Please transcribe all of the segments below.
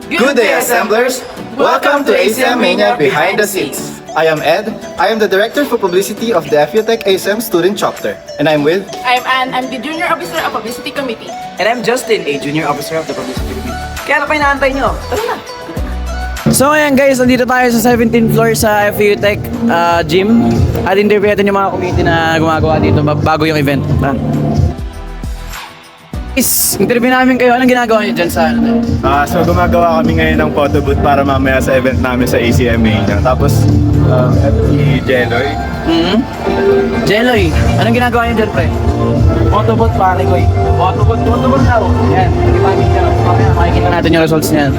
Good day, assemblers! Welcome to ACM Mania Behind the Scenes. I am Ed. I am the Director for Publicity of the FUTech ACM Student Chapter. And I'm with... I'm Ann. I'm the Junior Officer of Publicity Committee. And I'm Justin, a Junior Officer of the Publicity Committee. Kaya ano pa inaantay nyo? Tara na! So ayan guys, nandito tayo sa 17th floor sa FUTech gym. At interview natin yung mga committee na gumagawa dito bago yung event. Guys, interview namin kayo. Anong ginagawa nyo dyan sa ano? So gumagawa kami ngayon ng photo booth para mamaya sa event namin sa ACMA. Tapos, ito si Jeloy. Jeloy, anong ginagawa nyo dyan, pre? Photobooth pare ko eh. Photobooth daw. Yan, nag-imagine nyo. Mamaya makikita natin yung results niyan.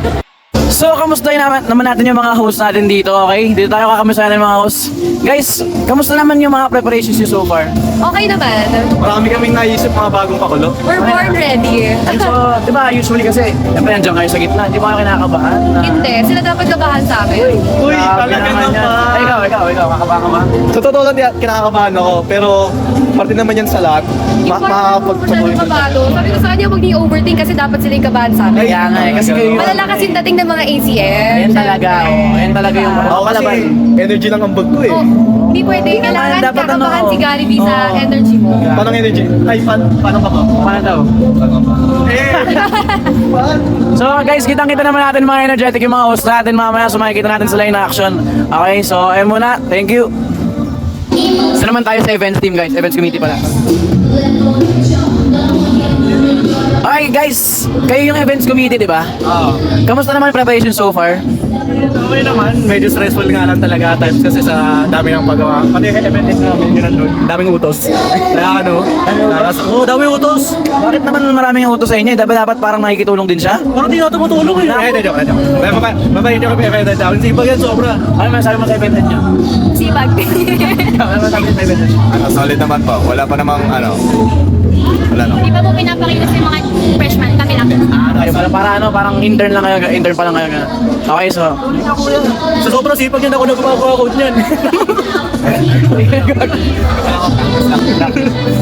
So, kamustahin naman natin yung mga hosts natin dito, okay? Dito tayo kakamustahin ng mga hosts. Guys, kamusta naman yung mga preparations nyo so far? Okay naman. Marami kaming naisip mga bagong pakulo. We're born ready. So, di ba, usually kasi, siyempre nandiyan kayo sa gitna, di ba kayo kinakabahan? Hindi, sila dapat kabahan sa amin. Uy, Grabe talaga naman yan. naman! Ay, ikaw, kakabahan ka ba? Sa totoo lang, kinakabahan ako. Pero, parte naman yan sa lahat. Makakapagpatuloy ko. Sabi ko sa kanya, huwag niyo overthink kasi dapat sila yung kabahan sa amin. Kaya nga eh, kasi kayo yung... Malala kasi dating ng mga ACM. Ayan talaga, ayan talaga yung... Ako kasi, energy lang ang bag ko eh. Oh, hindi pwede. Kailangan dapat kakabahan ano, si Gary B sa oh. energy mo. Paano energy? Ay, paano ka ba? Paano daw? So guys, kitang-kita naman natin mga energetic yung mga host natin mamaya. So makikita natin sila in action. Okay, so ayun muna. Thank you. Isa naman tayo sa events team guys. Events committee pala. Okay guys, kayo yung events committee, di ba? Oo. Kamusta naman preparation so far? Okay naman, medyo stressful nga lang talaga at times kasi sa dami ng paggawa. Pati yung event namin yun nandun, daming utos. Kaya ano, daming utos. Bakit naman maraming utos sa inyo? Dapat parang nakikitulong din siya? Parang di na tumutulong eh. Joke. Mabait yung event na daw. Sipag yan sobra. Ano masabi mo sa event nyo? Sipag. Ano masabi mo sa event nyo? Solid naman po. Wala pa namang wala na. Di ba po pinapakita sa mga freshman? Kami lang. Okay, parang intern lang kayo, intern pa lang kayo. Okay, so Sa sobrang sipag yan ako na gumagawa ko niyan.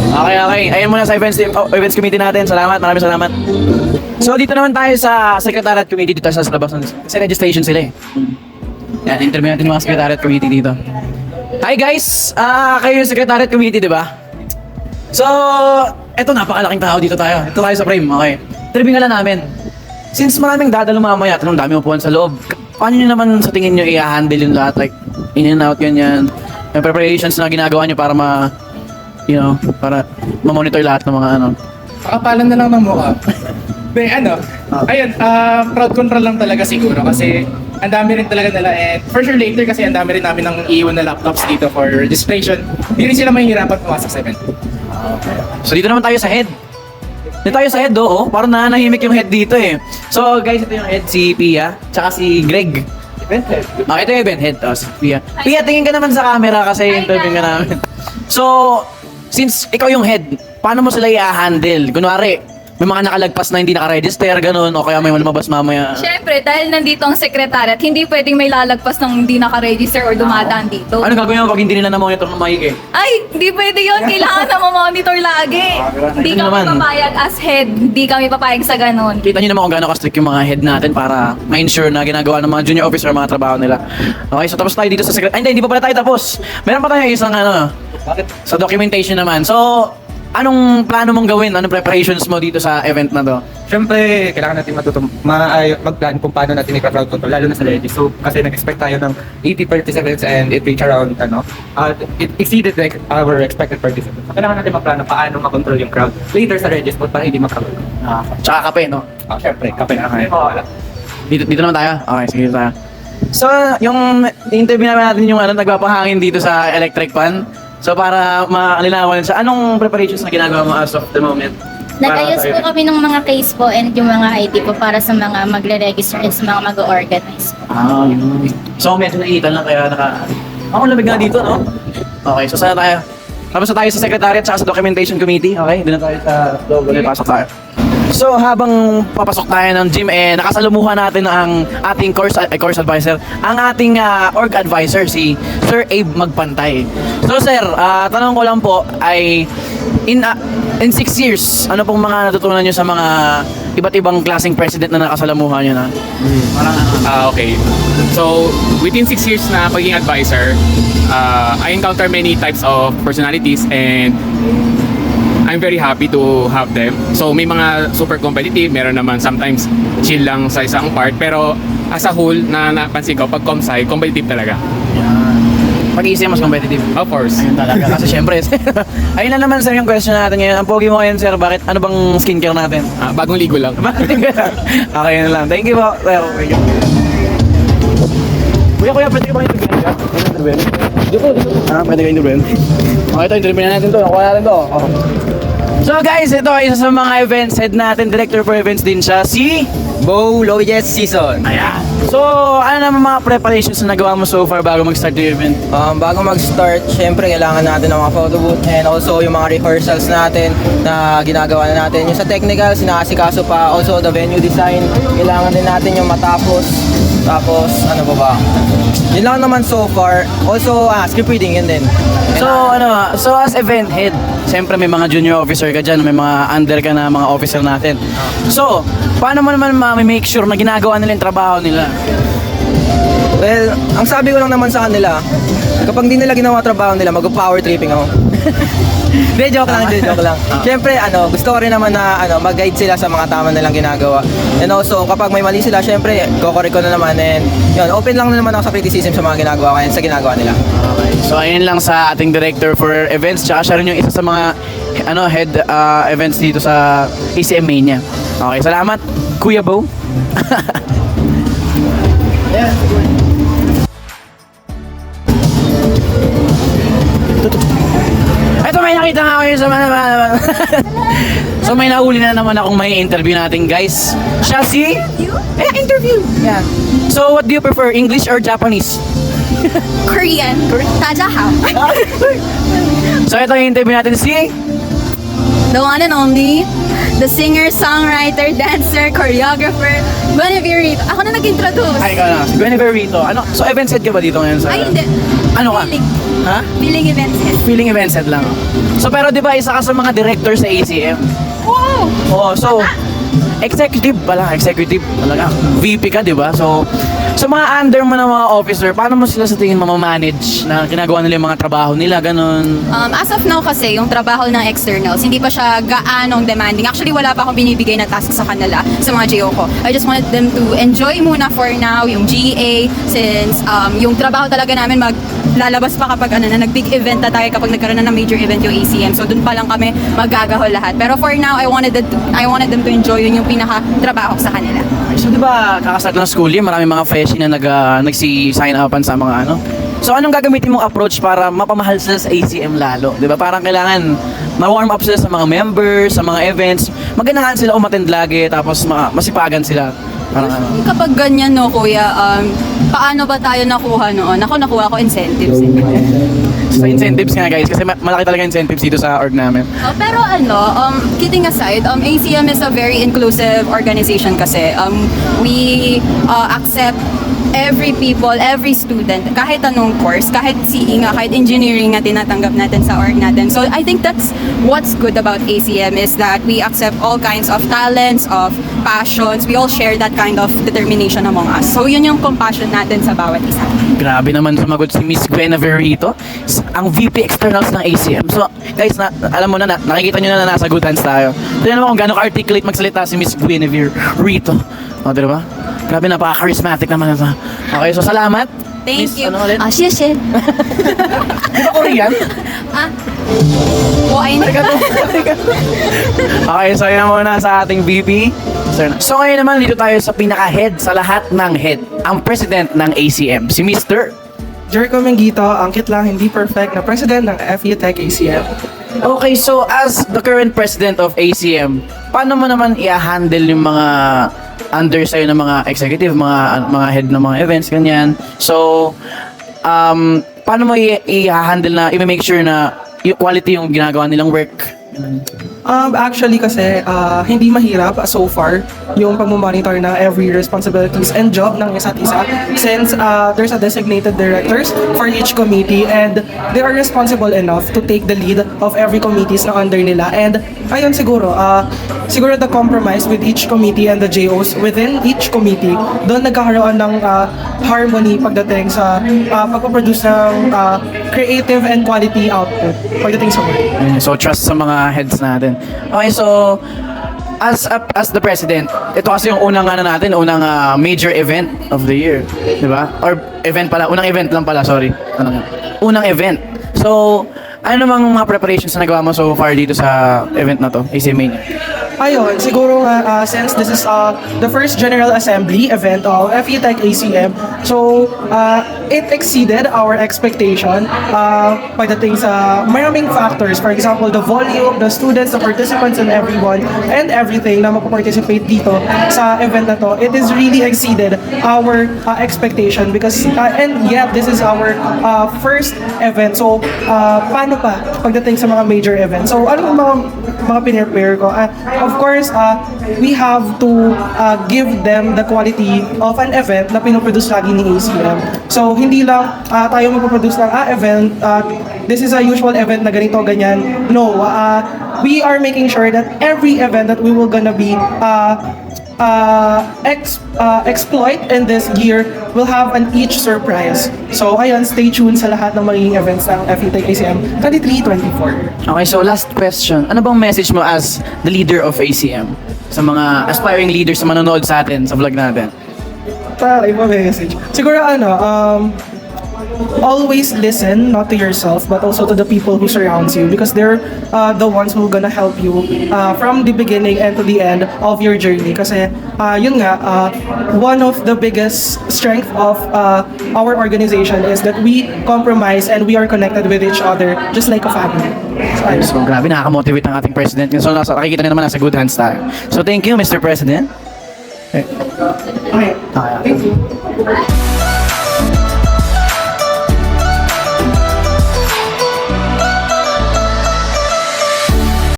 Okay. Ayun muna sa events committee natin. Salamat, maraming salamat. So dito naman tayo sa Secretariat Committee dito sa labas. Kasi registration sila eh. Yan, interview natin yung mga Secretariat Committee dito. Hi guys! Kayo yung Secretariat Committee, di ba? So, eto napakalaking tao dito tayo. Ito tayo sa frame, okay. Interview nga lang namin. Since maraming dadalo mamaya, tanong dami upuan sa loob. Paano nyo naman sa tingin nyo i-handle yung lahat? Like, in and out, ganyan. Yung preparations na ginagawa nyo para para ma-monitor lahat ng mga Pakapalan na lang ng mukha. Ayun, crowd control lang talaga siguro kasi ang dami rin talaga nila and for sure later kasi ang dami rin namin ng iiwan na laptops dito for registration. Hindi rin sila mahihirapan pumasok sa event. So dito naman tayo sa head. Dito tayo sa head, oh. Parang nanahimik yung head dito eh. So guys, ito yung head, si Pia, tsaka si Greg. Event head. Ito yung event head, si Pia. Pia, tingin ka naman sa camera kasi interview ka namin. So, since ikaw yung head, paano mo sila i-handle? Kunwari, may mga nakalagpas na hindi nakaregister, ganun, o kaya may lumabas mamaya. Siyempre, dahil nandito ang secretariat, hindi pwedeng may lalagpas ng hindi naka-register or dumadaan dito. Ano gagawin mo pag hindi nila na-monitor ng maigi? Ay, hindi pwede yun. Kailangan na mamonitor lagi. Hindi Ito kami naman. papayag as head. Hindi kami papayag sa ganun. Kita nyo naman kung gaano ka-strict yung mga head natin para ma-ensure na ginagawa ng mga junior officer ang mga trabaho nila. Okay, so tapos tayo dito sa secret. Ay, hindi pa pala tayo tapos. Meron pa tayo isang sa documentation naman. So, anong plano mong gawin? Anong preparations mo dito sa event na to? Siyempre, kailangan natin mag-plan kung paano natin i-crowd control, lalo na sa Regis. So, kasi nag-expect tayo ng 80 participants and it reached around, it exceeded our expected participants. So, kailangan natin mag-plan paano makontrol yung crowd later sa Regis para hindi magkaroon. Tsaka kape, no? Siyempre, kape na ngayon. Dito naman tayo? Okay, sige tayo. So, yung interview naman natin yung nagpapahangin dito sa electric fan. So, para malinawan sa anong preparations na ginagawa mo as of the moment? Nag-ayos po kami ng mga case po and yung mga ID po para sa mga magre-register and sa mga mag-organize po. Yun. So, medyo naiitan lang kaya ako lamig nga dito, no? Okay, so saan tayo? Tapos na tayo sa Secretariat at sa Documentation Committee. Okay, doon na tayo sa loob. Pasok tayo. So habang papasok tayo ng gym, nakasalumuhan natin ang ating course advisor, ang ating org advisor, si Sir Abe Magpantay. So sir, tanong ko lang po ay In 6 years, ano pong mga natutunan nyo sa mga iba't ibang klaseng president na nakasalamuhan nyo na? Okay. So, within 6 years na pagiging advisor, I encounter many types of personalities and I'm very happy to have them. So, may mga super competitive, meron naman sometimes chill lang sa isang part, pero as a whole, na napansin ko, pag comsci, competitive talaga. Pag-iisip mas competitive. Of course. Ayun talaga. Kasi syempre, ayun na naman sir yung question natin ngayon. Ang pogi mo ngayon sir, bakit? Ano bang skincare natin? Bagong ligo lang. Okay na lang. Thank you po. Kuya, pwede ka ba interview? Dito. Pwede ka interview. Okay, ito, interview na natin to. Nakuha natin to. So guys, ito isa sa mga events head natin, director for events din siya, si Bo Loyes Season. Ayan. So, ano naman mga preparations na nagawa mo so far bago mag-start yung event? Bago mag-start, syempre kailangan natin ng mga photo booth and also yung mga rehearsals natin na ginagawa na natin. Yung sa technical, sinasikaso pa. Also, the venue design, kailangan din natin yung matapos. Tapos, ano ba? Yun lang naman so far. Also, script reading, yun din. So as event head, siyempre may mga junior officer ka dyan, may mga under ka na mga officer natin. So, paano mo naman ma-make sure na ginagawa nila yung trabaho nila? Well, ang sabi ko lang naman sa kanila, kapag di nila ginawa trabaho nila, mag-power tripping ako. Hindi, joke lang. Siyempre, gusto ko rin naman na mag-guide sila sa mga tama nilang ginagawa. And also, kapag may mali sila, siyempre, ko-correct ko na naman. And yun, open lang na naman ako sa criticism sa mga ginagawa ko and sa ginagawa nila. Okay. So, ayun lang sa ating director for events, tsaka siya rin yung isa sa mga head events dito sa ACM Mania. Okay, salamat, Kuya Bo. Ito, may nakita nga kayo sa mga... So may nahuli na naman akong may interview natin guys. Siya si... interview! Yeah. So what do you prefer, English or Japanese? Korean. Tajahao. So ito yung interview natin si... The one and only, the singer, songwriter, dancer, choreographer, Guinevere. Ako na nag-introduce. Ay, ikaw na. Si Guinevere Rito. Ano? So events head ka ba dito ngayon sa... Ay, hindi. Ano ka? Feeling. Ha? Feeling events head. Feeling events head lang. So pero di ba isa ka sa mga director sa ACM? Wow! Oo, so executive pala, executive talaga. VP ka, di ba? So sa mga under mo na mga officer, paano mo sila sa tingin mamamanage na ginagawa nila yung mga trabaho nila, ganun? As of now kasi, yung trabaho ng externals, hindi pa siya gaanong demanding. Actually, wala pa akong binibigay na task sa kanila, sa mga GO ko. I just wanted them to enjoy muna for now yung GA, since yung trabaho talaga namin lalabas pa kapag na nag-big event na tayo, kapag nagkaroon na ng major event yung ACM. So dun pa lang kami magagahol lahat. Pero for now, I wanted them to enjoy yun yung pinaka-trabaho sa kanila. So di ba kakastart ng school year, marami mga freshie na nagsi-sign upan sa mga ano. So anong gagamitin mong approach para mapamahal sila sa ACM lalo? Di ba parang kailangan ma-warm up sila sa mga members, sa mga events, maganahan sila umattend lagi, tapos masipagan sila. Parang ano. Kapag ganyan, no, kuya, paano ba tayo nakuha noon? Nakuha ko incentives. Sa incentives nga guys, kasi malaki talaga incentives dito sa org namin. Pero kidding aside, ACM is a very inclusive organization kasi. We accept every people, every student, kahit anong course, kahit CE nga, kahit engineering nga tinatanggap natin sa org natin. So I think that's what's good about ACM is that we accept all kinds of talents, of passions. We all share that kind of determination among us. So yun yung compassion natin sa bawat isa. Grabe naman sumagot si Miss Guinevere Rito, ang VP Externals ng ACM. So, guys, alam mo na, nakikita nyo na nasagutan tayo. Tignan mo kung gano'ng articulate magsalita si Miss Guinevere Rito. O, diba? Grabe, napaka-charismatic naman ito. Okay, so salamat. Thank Miss, you. Ano ulit? Xie. Di ba Korean? Okay, so yan muna sa ating VP. So ngayon naman, dito tayo sa pinaka-head sa lahat ng head, ang president ng ACM, si Mr. Jericho Menguito, angkit lang, hindi perfect, na president ng FUTech ACM. Okay, so as the current president of ACM, paano mo naman i-handle yung mga under sa'yo ng mga executive, mga head ng mga events, ganyan? So, paano mo i-handle na, i-make sure na yung quality yung ginagawa nilang work? Actually kasi hindi mahirap so far yung pag-monitor ng every responsibilities and job ng isa't isa since there's a designated directors for each committee and they are responsible enough to take the lead of every committees na under nila and ayun siguro the compromise with each committee and the JOs within each committee doon nagkakaroon ng harmony pagdating sa pagpaproduce ng creative and quality output pagdating sa work. Ayun, so trust sa mga heads natin. Okay, so as the president, ito kasi yung unang unang major event of the year, 'di ba? Or event pala, unang event lang pala, sorry. Unang event. So, ano namang mga preparations na nagawa mo so far dito sa event na to, ACM Mania? Ayun, siguro nga, since this is the first General Assembly event of FETech ACM, so it exceeded our expectation pagdating sa maraming factors. For example, the volume, the students, the participants, and everyone, and everything na mag-participate dito sa event na to, it is really exceeded our expectation because, and yet, this is our first event. So, paano pa pagdating sa mga major events? So, ano yung mga pinrepare ko? Of course, we have to give them the quality of an event na pinoproduce lagi ni ACM. So, hindi lang tayo magpaproduce ng event, this is a usual event na ganito, ganyan. No, we are making sure that every event that we will gonna be exploit in this year will have an each surprise. So, ayun, stay tuned sa lahat ng magiging events ng FETech ACM 23-24. Okay, so last question. Ano bang message mo as the leader of ACM sa mga aspiring leaders na manonood sa atin sa vlog natin? Para iba message. Siguro always listen not to yourself but also to the people who surrounds you because they're the ones who gonna help you from the beginning and to the end of your journey kasi yun nga one of the biggest strength of our organization is that we compromise and we are connected with each other just like a family. So, grabe, nakaka-motivate ang ating president. So, nakikita niyo naman nasa good hands tayo. So, thank you, Mr. President. Okay. Thank you.